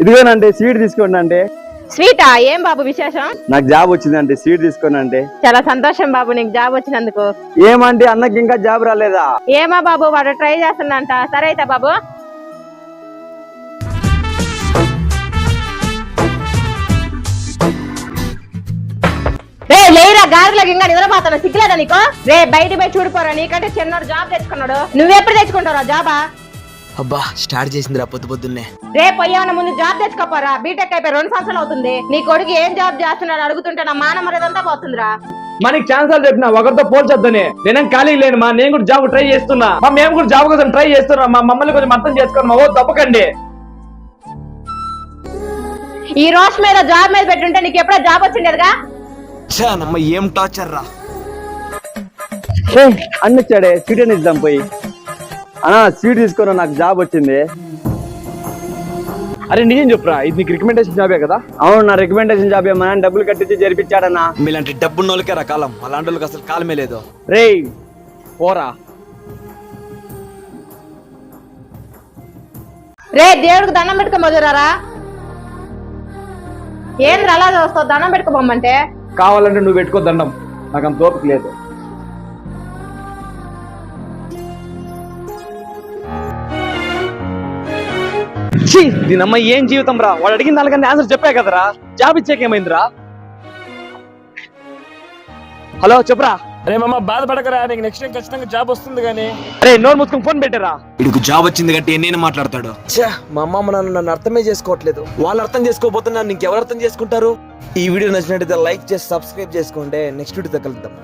ఇదిగోనంటే sweet తీసుకోండి అంటే. స్వీటా? ఏం బాబు విశేషం? నాకు జాబ్ వచ్చిందంటే స్వీట్ తీసుకోండి అంటే. చాలా సంతోషం బాబు నీకు జాబ్ వచ్చినందుకు. ఏమంటే అన్నకి ఇంకా జాబ్ రాలేదా? ఏమా బాబు వాడు ట్రై చేస్తున్నంట. సరే అయితే బాబు. రే లేరా, గారిలోకి ఇంకా నిద్రపోతాను, సిగ్గులేదా నీకు? రే బయట పోయి చూడిపోరా, నీకంటే చిన్నోడు జాబ్ తెచ్చుకున్నాడు. నువ్వెప్పుడు తెచ్చుకుంటారా జాబా? అబ్బా స్టార్ట్ చేసిందిరా పొద్దున్నే. రే పోయావన్న ముందు జాబ్ తెచ్చుకోపోరా, బీటెక్ అయిపోయి 2 సంవత్సరాలు అవుతుంది. నీ కొడుకు ఏం జాబ్ చేస్తున్నాడు అడుగుతుంటే నా మానమర్యాదంతా పోతుందిరా. మనకి ఛాన్సాలు చెప్పినా ఒకరితో పోల్చొద్దని. నేనేం ఖాళీ లేను మా, నేను కూడా జాబ్ ట్రై చేస్తున్నా మా, మేము కూడా జాబ్ కోసం ట్రై చేస్తున్నాం మా. మమ్మల్ని కొంచెం అర్థం చేసుకోండి మా. ఓ తప్పకండి. ఈ రోజు మీద జాబ్ మీద పెట్టుంటే నీకు ఎప్పుడో జాబ్ వచ్చిండేదిగా. నమ్మ ఏం టార్చర్ రా. అన్న వచ్చాడే, స్వీట్ అని ఇద్దాం పోయి. అన్నా స్వీట్ తీసుకున్నా, నాకు జాబ్ వచ్చింది. అరే నిజం చెప్పురా, ఇది నీకు రికమెండేషన్ జాబే కదా? అవును, నా రికమెండేషన్ జాబే. మా నాన్న డబ్బులు కట్టించి జరిపించాడన్నా. మీలాంటి డబ్బున్నోళ్ళకే రకాలం, అలాంటి వాళ్ళకి అసలు కాలమే లేదు. రేయ్ పోరా. రే దేవుడికి దండం పెట్టుకో మొదలరా. ఏంద్ర అలా చూస్తావు? దండం పెట్టుకోబొమ్మంటే. కావాలంటే నువ్వు పెట్టుకో దండం, నాకు అంత ఓపిక లేదు. దీనమ్మ ఏం జీవితం రా. వాడు అడిగిన దానికన్నా ఆన్సర్ చెప్పా కదరా. జాబ్ ఇచ్చాకేమైందిరా? హలో చెప్పురా. అరే మామ బాధపడకరా, నీకు నెక్స్ట్ టైం ఖచ్చితంగా జాబ్ వస్తుంది కానీ. అరే నోరు మూసుకొని ఫోన్ పెట్టారా. వీడికి జాబ్ వచ్చింది కాబట్టి నేను మాట్లాడతాడు. మా అమ్మ నన్ను అర్థమే చేసుకోవట్లేదు. వాళ్ళు అర్థం చేసుకోకపోతే నన్ను ఇంకెవరు అర్థం చేసుకుంటారు? ఈ వీడియో నచ్చినట్టయితే లైక్ చేసి సబ్స్క్రైబ్ చేసుకోండి. నెక్స్ట్ వీడియోతో కలుద్దాం.